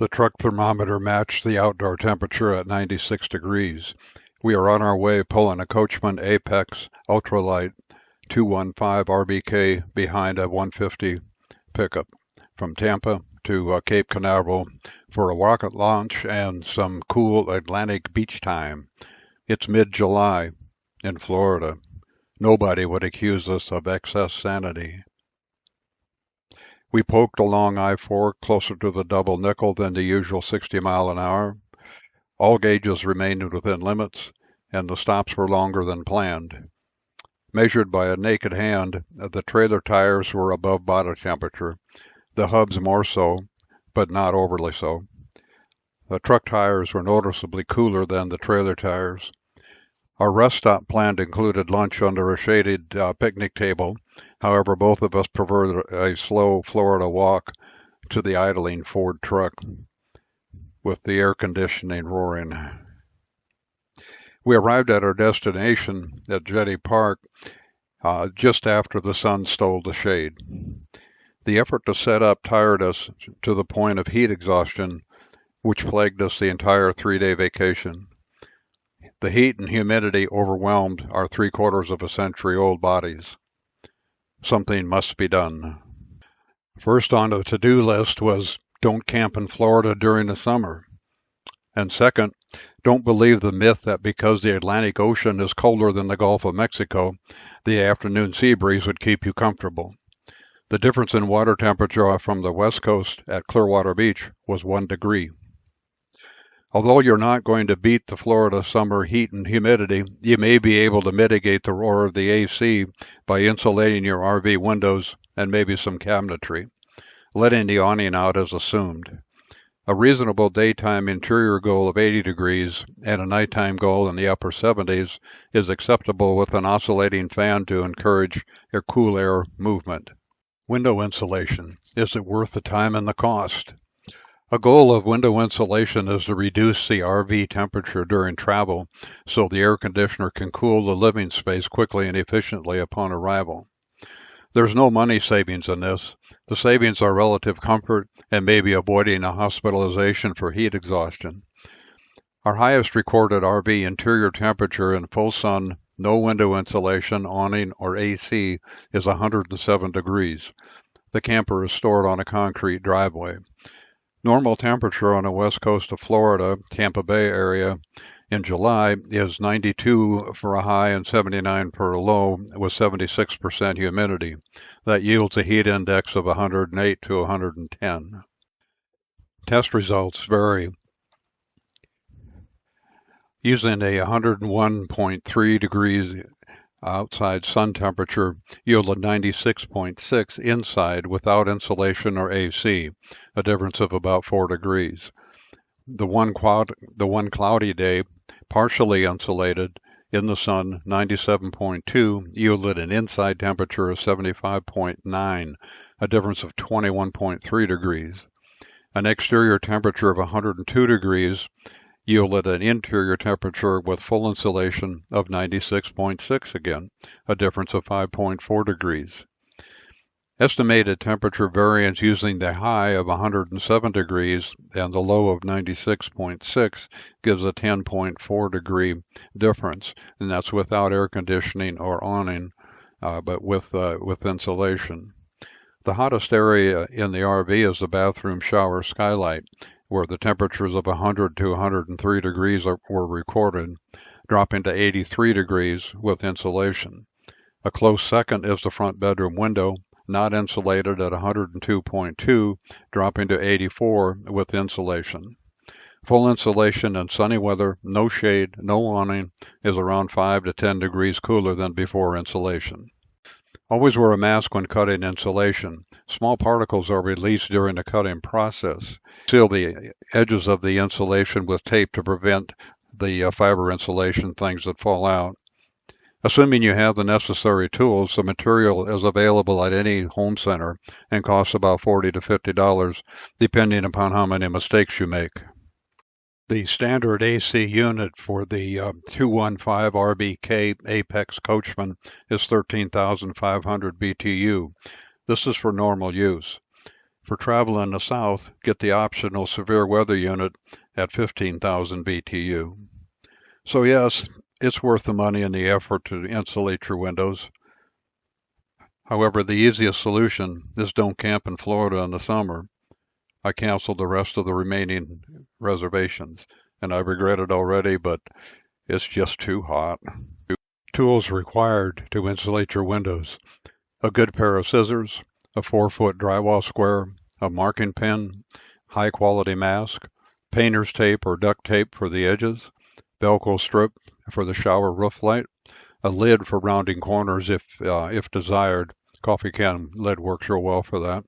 The truck thermometer matched the outdoor temperature at 96 degrees. We are on our way pulling a Coachman Apex Ultralight 215 RBK behind a 150 pickup from Tampa to Cape Canaveral for a rocket launch and some cool Atlantic beach time. It's mid-July in Florida. Nobody would accuse us of excess sanity. We poked along I-4 closer to the double nickel than the usual 60 mile an hour. All gauges remained within limits, and the stops were longer than planned. Measured by a naked hand, the trailer tires were above body temperature, the hubs more so, but not overly so. The truck tires were noticeably cooler than the trailer tires. Our rest stop planned included lunch under a shaded picnic table. However, both of us preferred a slow Florida walk to the idling Ford truck with the air conditioning roaring. We arrived at our destination at Jetty Park just after the sun stole the shade. The effort to set up tired us to the point of heat exhaustion, which plagued us the entire 3-day vacation. The heat and humidity overwhelmed our 3/4-of-a-century-old bodies. Something must be done. First on the to-do list was don't camp in Florida during the summer. And second, don't believe the myth that because the Atlantic Ocean is colder than the Gulf of Mexico, the afternoon sea breeze would keep you comfortable. The difference in water temperature from the west coast at Clearwater Beach was 1 degree. Although you're not going to beat the Florida summer heat and humidity, you may be able to mitigate the roar of the AC by insulating your RV windows and maybe some cabinetry, letting the awning out as assumed. A reasonable daytime interior goal of 80 degrees and a nighttime goal in the upper 70s is acceptable with an oscillating fan to encourage your cool air movement. Window insulation. Is it worth the time and the cost? A goal of window insulation is to reduce the RV temperature during travel so the air conditioner can cool the living space quickly and efficiently upon arrival. There's no money savings in this. The savings are relative comfort and maybe avoiding a hospitalization for heat exhaustion. Our highest recorded RV interior temperature in full sun, no window insulation, awning, or AC is 107 degrees. The camper is stored on a concrete driveway. Normal temperature on the west coast of Florida, Tampa Bay area, in July is 92 for a high and 79 for a low with 76% humidity. That yields a heat index of 108 to 110. Test results vary. Using a 101.3 degrees outside sun temperature yielded 96.6 inside without insulation or AC, a difference of about 4 degrees. The one cloudy day, partially insulated in the sun, 97.2, yielded an inside temperature of 75.9, a difference of 21.3 degrees. An exterior temperature of 102 degrees yielded an interior temperature with full insulation of 96.6 again, a difference of 5.4 degrees. Estimated temperature variance using the high of 107 degrees and the low of 96.6 gives a 10.4 degree difference, and that's without air conditioning or awning, but with insulation. The hottest area in the RV is the bathroom shower skylight, where the temperatures of 100 to 103 degrees were recorded, dropping to 83 degrees with insulation. A close second is the front bedroom window, not insulated at 102.2, dropping to 84 with insulation. Full insulation in sunny weather, no shade, no awning, is around 5 to 10 degrees cooler than before insulation. Always wear a mask when cutting insulation. Small particles are released during the cutting process. Seal the edges of the insulation with tape to prevent the fiber insulation things that fall out. Assuming you have the necessary tools, the material is available at any home center and costs about $40 to $50, depending upon how many mistakes you make. The standard AC unit for the 215 RBK Apex Coachman is 13,500 BTU. This is for normal use. For travel in the south, get the optional severe weather unit at 15,000 BTU. So yes, it's worth the money and the effort to insulate your windows. However, the easiest solution is don't camp in Florida in the summer. I canceled the rest of the remaining reservations, and I regret it already, but it's just too hot. Tools required to insulate your windows: a good pair of scissors, a 4-foot drywall square, a marking pen, high quality mask, painter's tape or duct tape for the edges, Velcro strip for the shower roof light, a lid for rounding corners if desired. Coffee can lid works real well for that.